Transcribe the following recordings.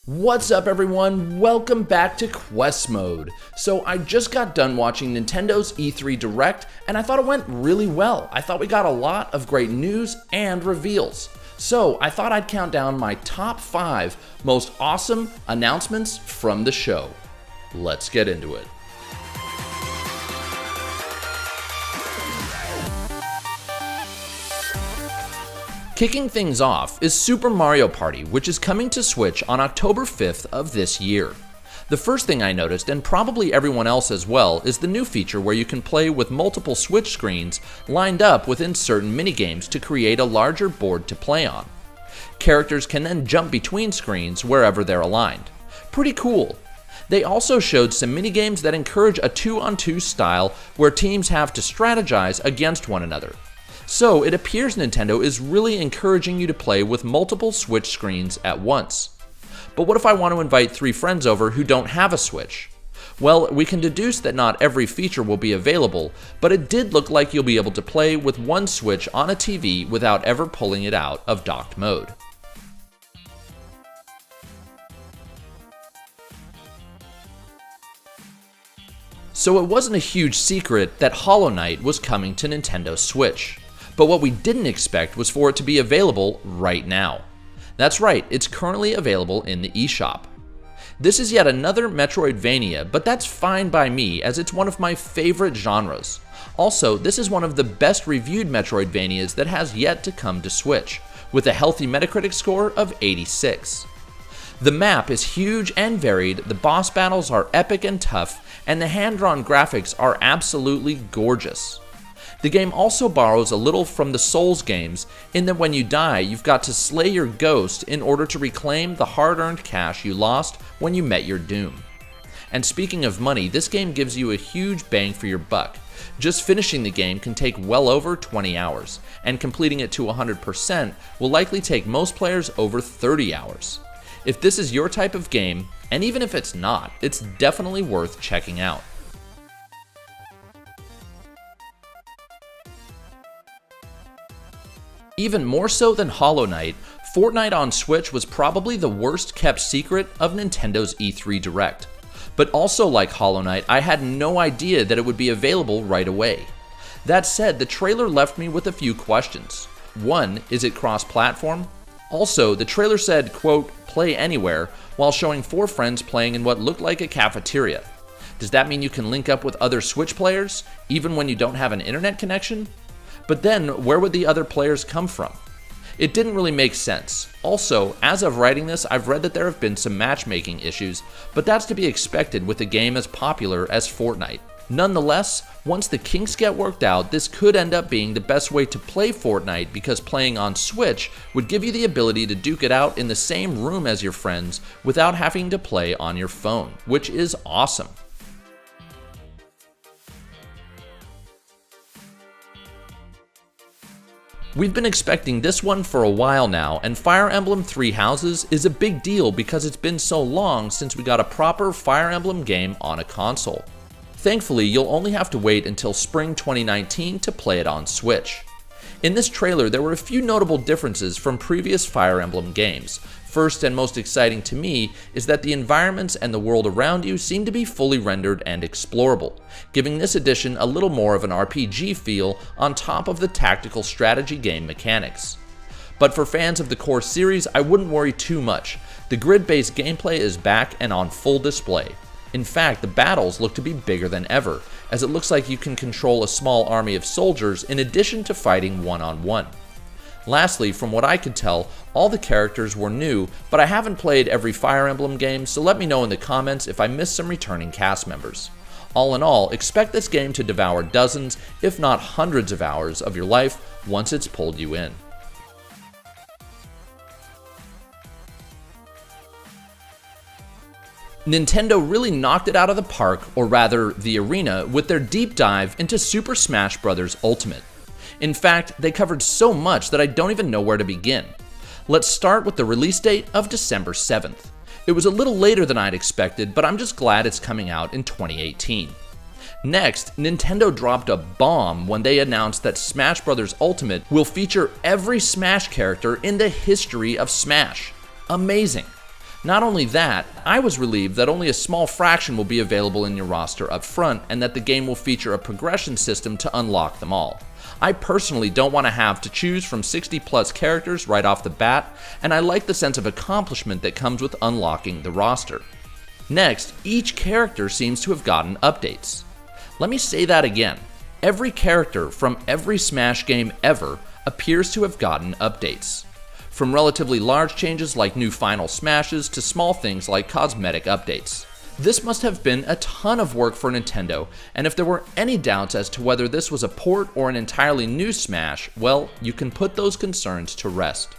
What's up everyone, welcome back to Quest Mode. So I just got done watching Nintendo's E3 Direct and I thought it went really well. I thought we got a lot of great news and reveals. So I thought I'd count down my top 5 most awesome announcements from the show. Let's get into it. Kicking things off is Super Mario Party, which is coming to Switch on October 5th of this year. The first thing I noticed, and probably everyone else as well, is the new feature where you can play with multiple Switch screens lined up within certain minigames to create a larger board to play on. Characters can then jump between screens wherever they're aligned. Pretty cool. They also showed some minigames that encourage a 2-on-2 style where teams have to strategize against one another. So it appears Nintendo is really encouraging you to play with multiple Switch screens at once. But what if I want to invite 3 friends over who don't have a Switch? Well, we can deduce that not every feature will be available, but it did look like you'll be able to play with one Switch on a TV without ever pulling it out of docked mode. So it wasn't a huge secret that Hollow Knight was coming to Nintendo Switch. But what we didn't expect was for it to be available right now. That's right, it's currently available in the eShop. This is yet another Metroidvania, but that's fine by me as it's one of my favorite genres. Also, this is one of the best reviewed Metroidvanias that has yet to come to Switch, with a healthy Metacritic score of 86. The map is huge and varied, the boss battles are epic and tough, and the hand-drawn graphics are absolutely gorgeous. The game also borrows a little from the Souls games in that when you die, you've got to slay your ghost in order to reclaim the hard-earned cash you lost when you met your doom. And speaking of money, this game gives you a huge bang for your buck. Just finishing the game can take well over 20 hours, and completing it to 100% will likely take most players over 30 hours. If this is your type of game, and even if it's not, it's definitely worth checking out. Even more so than Hollow Knight, Fortnight on Switch was probably the worst kept secret of Nintendo's E3 Direct. But also like Hollow Knight, I had no idea that it would be available right away. That said, the trailer left me with a few questions. 1, is it cross-platform? Also, the trailer said, quote, play anywhere, while showing 4 friends playing in what looked like a cafeteria. Does that mean you can link up with other Switch players, even when you don't have an internet connection? But then, where would the other players come from? It didn't really make sense. Also, as of writing this, I've read that there have been some matchmaking issues, but that's to be expected with a game as popular as Fortnite. Nonetheless, once the kinks get worked out, this could end up being the best way to play Fortnite because playing on Switch would give you the ability to duke it out in the same room as your friends without having to play on your phone, which is awesome. We've been expecting this one for a while now, and Fire Emblem Three Houses is a big deal because it's been so long since we got a proper Fire Emblem game on a console. Thankfully, you'll only have to wait until spring 2019 to play it on Switch. In this trailer, there were a few notable differences from previous Fire Emblem games. First and most exciting to me is that the environments and the world around you seem to be fully rendered and explorable, giving this edition a little more of an RPG feel on top of the tactical strategy game mechanics. But for fans of the core series, I wouldn't worry too much. The grid-based gameplay is back and on full display. In fact, the battles look to be bigger than ever, as it looks like you can control a small army of soldiers in addition to fighting one-on-one. Lastly, from what I could tell, all the characters were new, but I haven't played every Fire Emblem game, so let me know in the comments if I missed some returning cast members. All in all, expect this game to devour dozens, if not hundreds of hours of your life once it's pulled you in. Nintendo really knocked it out of the park, or rather, the arena, with their deep dive into Super Smash Bros. Ultimate. In fact, they covered so much that I don't even know where to begin. Let's start with the release date of December 7th. It was a little later than I'd expected, but I'm just glad it's coming out in 2018. Next, Nintendo dropped a bomb when they announced that Smash Bros. Ultimate will feature every Smash character in the history of Smash. Amazing. Not only that, I was relieved that only a small fraction will be available in your roster up front and that the game will feature a progression system to unlock them all. I personally don't want to have to choose from 60 plus characters right off the bat, and I like the sense of accomplishment that comes with unlocking the roster. Next, each character seems to have gotten updates. Let me say that again. Every character from every Smash game ever appears to have gotten updates. From relatively large changes like new final smashes to small things like cosmetic updates. This must have been a ton of work for Nintendo, and if there were any doubts as to whether this was a port or an entirely new Smash, well, you can put those concerns to rest.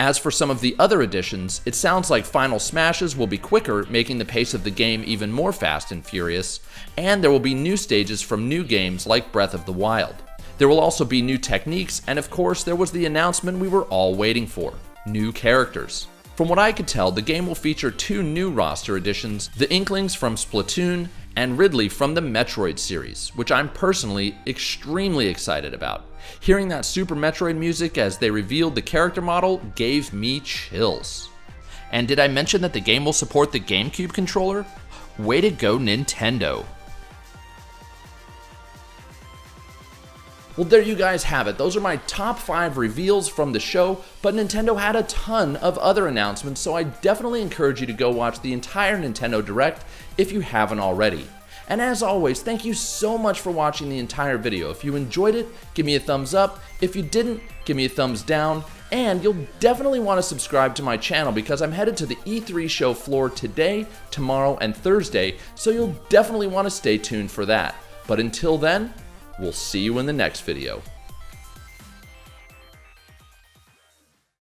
As for some of the other additions, it sounds like final smashes will be quicker, making the pace of the game even more fast and furious, and there will be new stages from new games like Breath of the Wild. There will also be new techniques, and of course there was the announcement we were all waiting for: new characters. From what I could tell, the game will feature 2 new roster additions, the Inklings from Splatoon and Ridley from the Metroid series, which I'm personally extremely excited about. Hearing that Super Metroid music as they revealed the character model gave me chills. And did I mention that the game will support the GameCube controller? Way to go, Nintendo! Well, there you guys have it. Those are my top 5 reveals from the show, but Nintendo had a ton of other announcements, so I definitely encourage you to go watch the entire Nintendo Direct if you haven't already. And as always, thank you so much for watching the entire video. If you enjoyed it, give me a thumbs up. If you didn't, give me a thumbs down. And you'll definitely want to subscribe to my channel because I'm headed to the E3 show floor today, tomorrow, and Thursday, so you'll definitely want to stay tuned for that. But until then, we'll see you in the next video.